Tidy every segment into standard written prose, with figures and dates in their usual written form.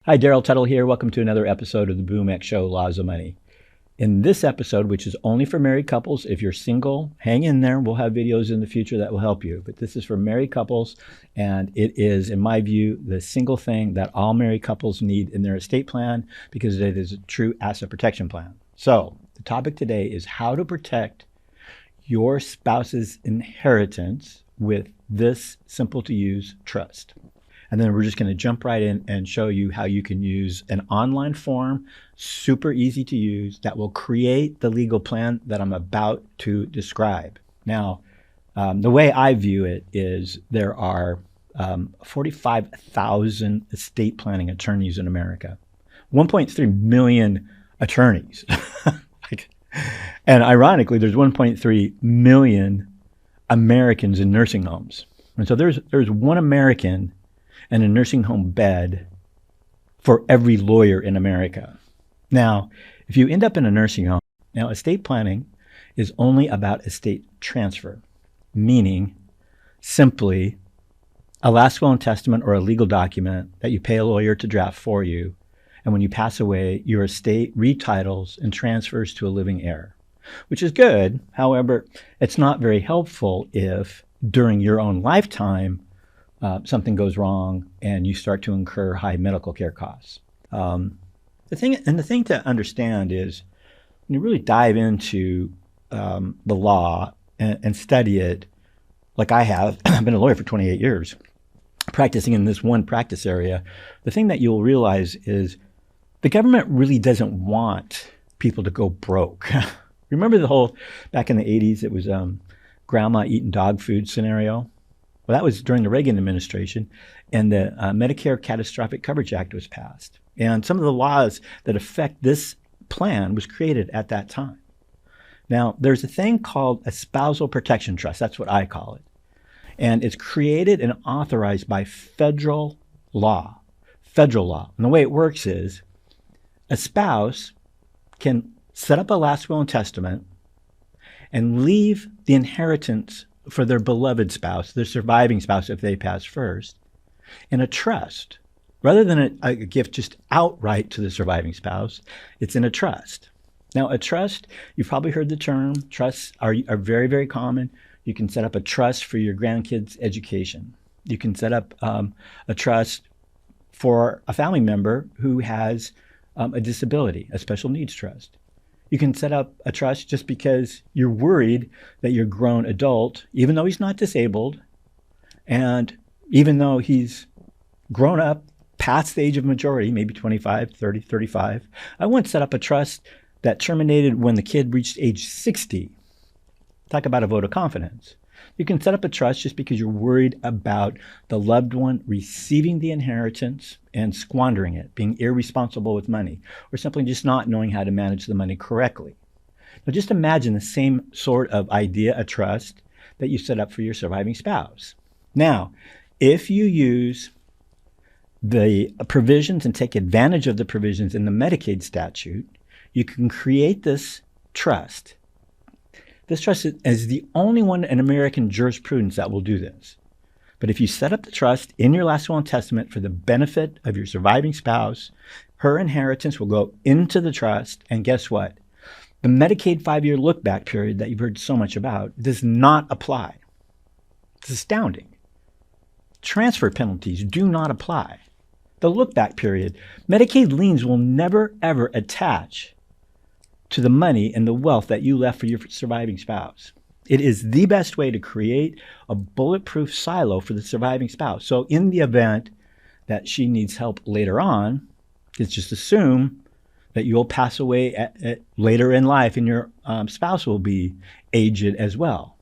Hi, Daryl Tuttle here. Welcome to another episode of the Boom X Show, Laws of Money. In this episode, which is only for married couples, if you're single, hang in there. We'll have videos in the future that will help you. But this is for married couples, and it is, in my view, the single thing that all married couples need in their estate plan because it is a true asset protection plan. So the topic today is how to protect your spouse's inheritance with this simple-to-use trust. And then we're just going to jump right in and show you how you can use an online form, super easy to use, that will create the legal plan that I'm about to describe. Now, the way I view it is there are 45,000 estate planning attorneys in America, 1.3 million attorneys. And ironically, there's 1.3 million Americans in nursing homes. And so there's one American and a nursing home bed for every lawyer in America. Now, if you end up in a nursing home, now estate planning is only about estate transfer, meaning simply a last will and testament or a legal document that you pay a lawyer to draft for you. And when you pass away, your estate retitles and transfers to a living heir, which is good. However, it's not very helpful if during your own lifetime, something goes wrong and you start to incur high medical care costs. The thing to understand is when you really dive into the law and study it, like I have, I've been a lawyer for 28 years, practicing in this one practice area, the thing that you'll realize is the government really doesn't want people to go broke. Remember the whole, back in the 80s, it was grandma eating dog food scenario? Well, that was during the Reagan administration, and the Medicare Catastrophic Coverage Act was passed. And some of the laws that affect this plan was created at that time. Now, there's a thing called a Spousal Protection Trust. That's what I call it. And it's created and authorized by federal law. Federal law. And the way it works is a spouse can set up a last will and testament and leave the inheritance for their beloved spouse, their surviving spouse if they pass first, in a trust. Rather than a gift just outright to the surviving spouse, it's in a trust. Now, a trust, you've probably heard the term, trusts are very, very common. You can set up a trust for your grandkids' education. You can set up a trust for a family member who has a disability, a special needs trust. You can set up a trust just because you're worried that your grown adult, even though he's not disabled, and even though he's grown up past the age of majority, maybe 25, 30, 35. I once set up a trust that terminated when the kid reached age 60. Talk about a vote of confidence. You can set up a trust just because you're worried about the loved one receiving the inheritance and squandering it, being irresponsible with money, or simply just not knowing how to manage the money correctly. Now just imagine the same sort of idea, a trust, that you set up for your surviving spouse. Now, if you use the provisions and take advantage of the provisions in the Medicaid statute, you can create this trust. This trust is the only one in American jurisprudence that will do this. But if you set up the trust in your last will and testament for the benefit of your surviving spouse, her inheritance will go into the trust, and guess what? The Medicaid 5-year look-back period that you've heard so much about does not apply. It's astounding. Transfer penalties do not apply. The look-back period, Medicaid liens will never, ever attach to the money and the wealth that you left for your surviving spouse. It is the best way to create a bulletproof silo for the surviving spouse. So in the event that she needs help later on, it's just assume that you'll pass away later in life and your spouse will be aged as well.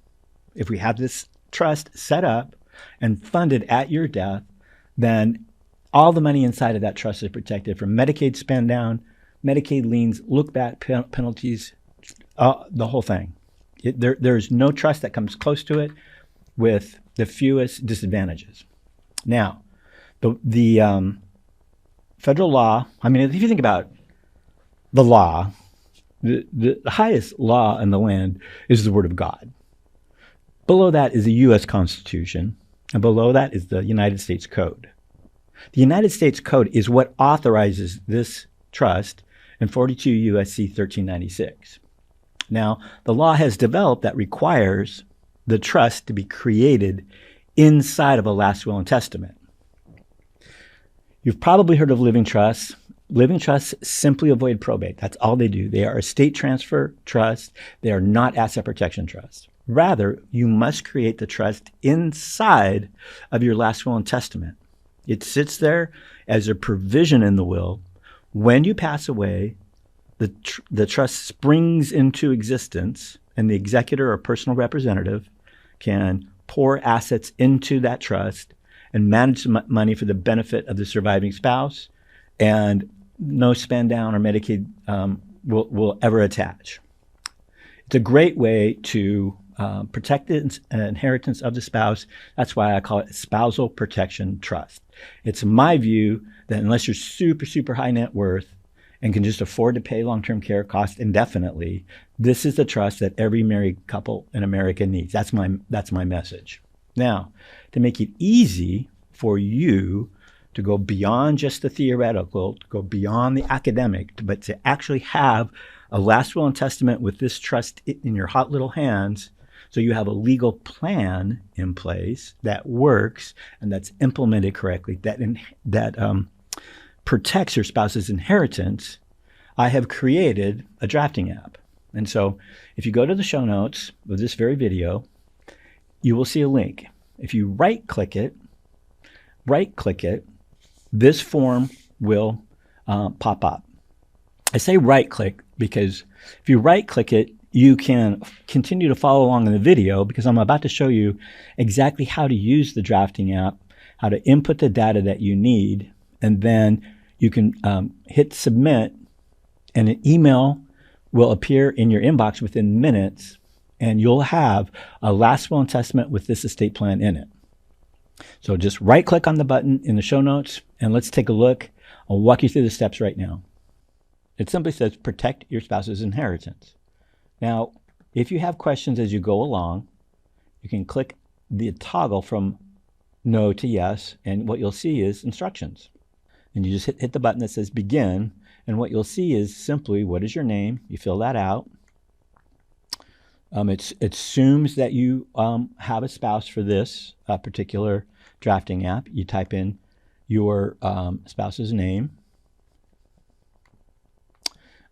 If we have this trust set up and funded at your death, then all the money inside of that trust is protected from Medicaid spend down, Medicaid liens, look-back penalties, the whole thing. There's no trust that comes close to it with the fewest disadvantages. Now, the federal law, I mean, if you think about the law, the highest law in the land is the Word of God. Below that is the U.S. Constitution, and below that is the United States Code. The United States Code is what authorizes this trust in 42 U.S.C. 1396. Now, the law has developed that requires the trust to be created inside of a last will and testament. You've probably heard of living trusts. Living trusts simply avoid probate. That's all they do. They are estate transfer trusts. They are not asset protection trusts. Rather, you must create the trust inside of your last will and testament. It sits there as a provision in the will. When you pass away, the trust springs into existence, and the executor or personal representative can pour assets into that trust and manage the money for the benefit of the surviving spouse, and no spend down or Medicaid will ever attach. It's a great way to protect the inheritance of the spouse. That's why I call it Spousal Protection Trust. It's my view that unless you're super, super high net worth and can just afford to pay long-term care costs indefinitely, this is the trust that every married couple in America needs. That's my message. Now, to make it easy for you to go beyond just the theoretical, to go beyond the academic, but to actually have a last will and testament with this trust in your hot little hands, so you have a legal plan in place that works and that's implemented correctly, that protects your spouse's inheritance, I have created a drafting app. And so if you go to the show notes of this very video, you will see a link. If you right-click it, this form will pop up. I say right-click because if you right-click it, you can continue to follow along in the video, because I'm about to show you exactly how to use the drafting app, how to input the data that you need, and then you can hit submit, and an email will appear in your inbox within minutes, and you'll have a last will and testament with this estate plan in it. So just right-click on the button in the show notes, and let's take a look. I'll walk you through the steps right now. It simply says protect your spouse's inheritance. Now, if you have questions as you go along, you can click the toggle from no to yes, and what you'll see is instructions. And you just hit the button that says begin, and what you'll see is simply, what is your name? You fill that out. It assumes that you have a spouse for this particular drafting app. You type in your spouse's name,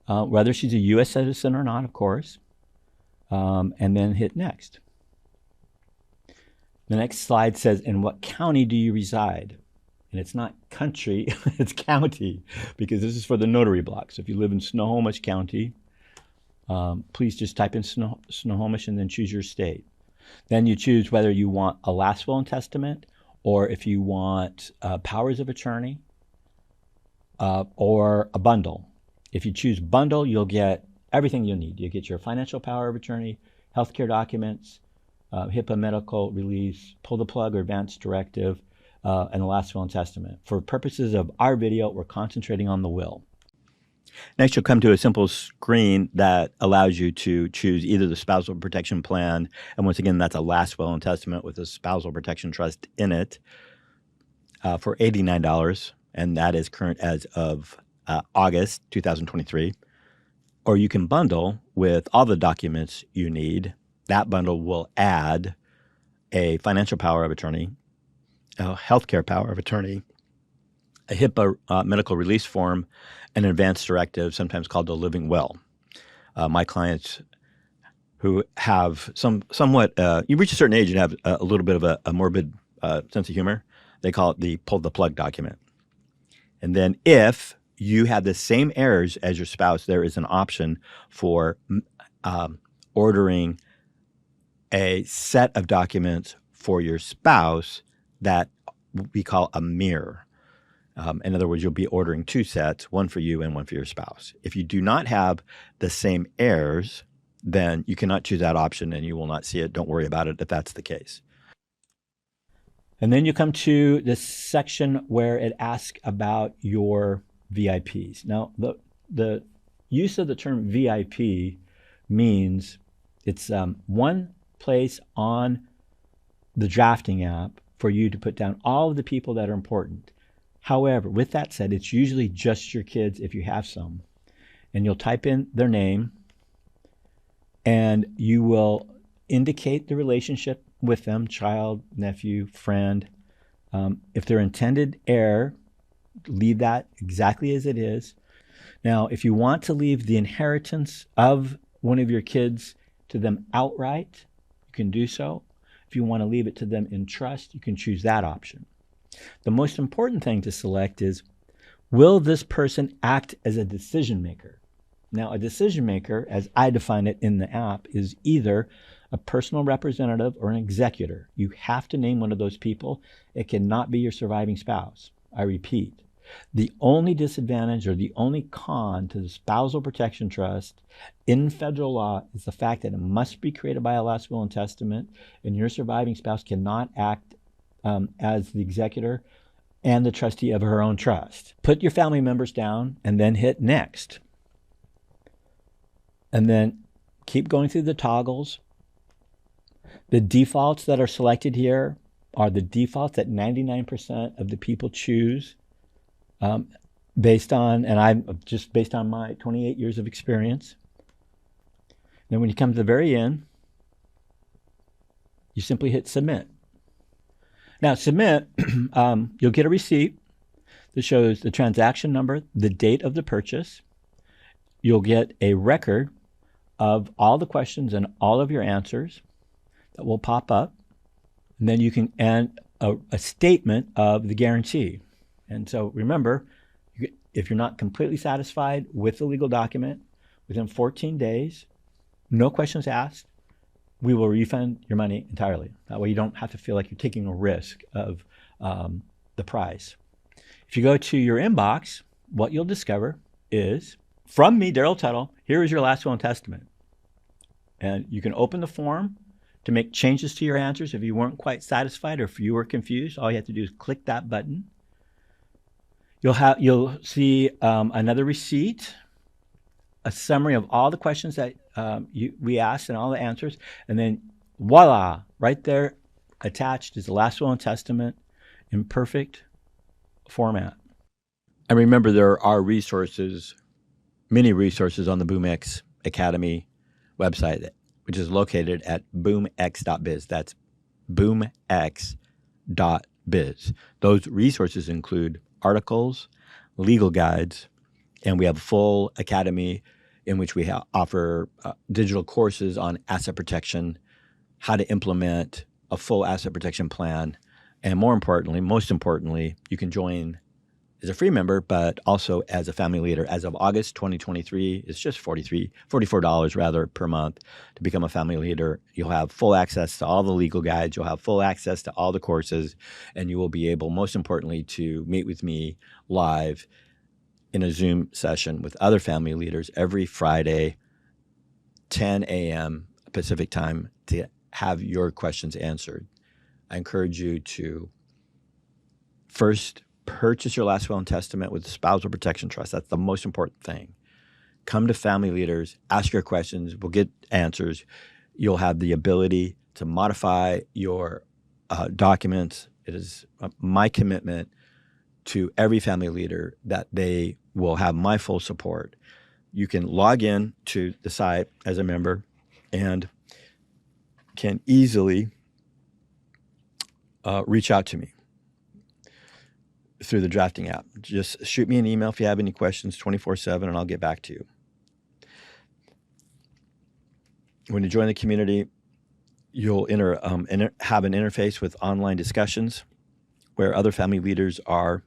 whether she's a U.S. citizen or not, of course, and then hit next. The next slide says, in what county do you reside? And it's not country, it's county, because this is for the notary block. So if you live in Snohomish County, please just type in Snohomish and then choose your state. Then you choose whether you want a last will and testament, or if you want powers of attorney, or a bundle. If you choose bundle, you'll get everything you'll need. You get your financial power of attorney, healthcare documents, HIPAA medical release, pull the plug or advance directive, and the last will and testament. For purposes of our video, we're concentrating on the will. Next, you'll come to a simple screen that allows you to choose either the spousal protection plan, and once again, that's a last will and testament with a spousal protection trust in it, for $89, and that is current as of August 2023. Or you can bundle with all the documents you need. That bundle will add a financial power of attorney, a healthcare power of attorney, a HIPAA medical release form, an advance directive, sometimes called the living will. My clients who have somewhat, you reach a certain age and have a little bit of a morbid sense of humor, they call it the pull the plug document. And then if you have the same errors as your spouse, there is an option for ordering a set of documents for your spouse that we call a mirror. In other words, you'll be ordering two sets, one for you and one for your spouse. If you do not have the same errors, then you cannot choose that option and you will not see it. Don't worry about it if that's the case. And then you come to this section where it asks about your VIPs. Now, the use of the term VIP means it's one place on the drafting app for you to put down all of the people that are important. However, with that said, it's usually just your kids if you have some. And you'll type in their name and you will indicate the relationship with them, child, nephew, friend. If they're intended heir, leave that exactly as it is. Now, if you want to leave the inheritance of one of your kids to them outright, you can do so. If you want to leave it to them in trust, you can choose that option. The most important thing to select is, will this person act as a decision maker? Now, a decision maker, as I define it in the app, is either a personal representative or an executor. You have to name one of those people. It cannot be your surviving spouse. I repeat, the only disadvantage or the only con to the Spousal Protection Trust in federal law is the fact that it must be created by a last will and testament, and your surviving spouse cannot act as the executor and the trustee of her own trust. Put your family members down and then hit next. And then keep going through the toggles. The defaults that are selected here are the defaults that 99% of the people choose based on my 28 years of experience. Then when you come to the very end, you simply hit submit. Now submit, you'll get a receipt that shows the transaction number, the date of the purchase. You'll get a record of all the questions and all of your answers that will pop up. And then you can add a statement of the guarantee. And so remember, if you're not completely satisfied with the legal document, within 14 days, no questions asked, we will refund your money entirely. That way you don't have to feel like you're taking a risk of the price. If you go to your inbox, what you'll discover is, from me, Daryl Tuttle, here is your last will and testament. And you can open the form to make changes to your answers if you weren't quite satisfied or if you were confused. All you have to do is click that button. You'll see another receipt, a summary of all the questions that we asked and all the answers, and then voila, right there attached is the last will and testament in perfect format. And remember, there are resources, many resources on the BoomX Academy website, which is located at boomx.biz. That's boomx.biz. Those resources include articles, legal guides, and we have a full academy in which we offer digital courses on asset protection, how to implement a full asset protection plan, and most importantly, you can join as a free member, but also as a family leader. As of August 2023, it's just $44 rather per month to become a family leader. You'll have full access to all the legal guides. You'll have full access to all the courses, and you will be able, most importantly, to meet with me live in a Zoom session with other family leaders every Friday, 10 a.m. Pacific time, to have your questions answered. I encourage you to first purchase your last will and testament with the Spousal Protection Trust. That's the most important thing. Come to family leaders, ask your questions, we'll get answers. You'll have the ability to modify your documents. It is my commitment to every family leader that they will have my full support. You can log in to the site as a member and can easily reach out to me through the drafting app. Just shoot me an email if you have any questions 24/7 and I'll get back to you. When you join the community, you'll have an interface with online discussions where other family leaders are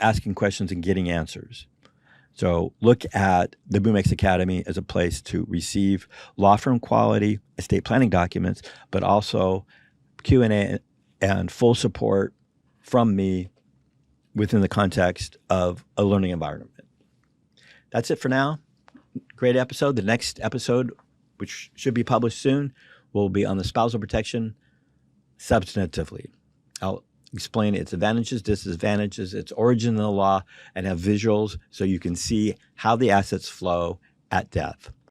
asking questions and getting answers. So look at the BoomX Academy as a place to receive law firm quality estate planning documents, but also Q&A and full support from me within the context of a learning environment. That's it for now. Great episode. The next episode, which should be published soon, will be on the spousal protection substantively. I'll explain its advantages, disadvantages, its origin in the law, and have visuals so you can see how the assets flow at death.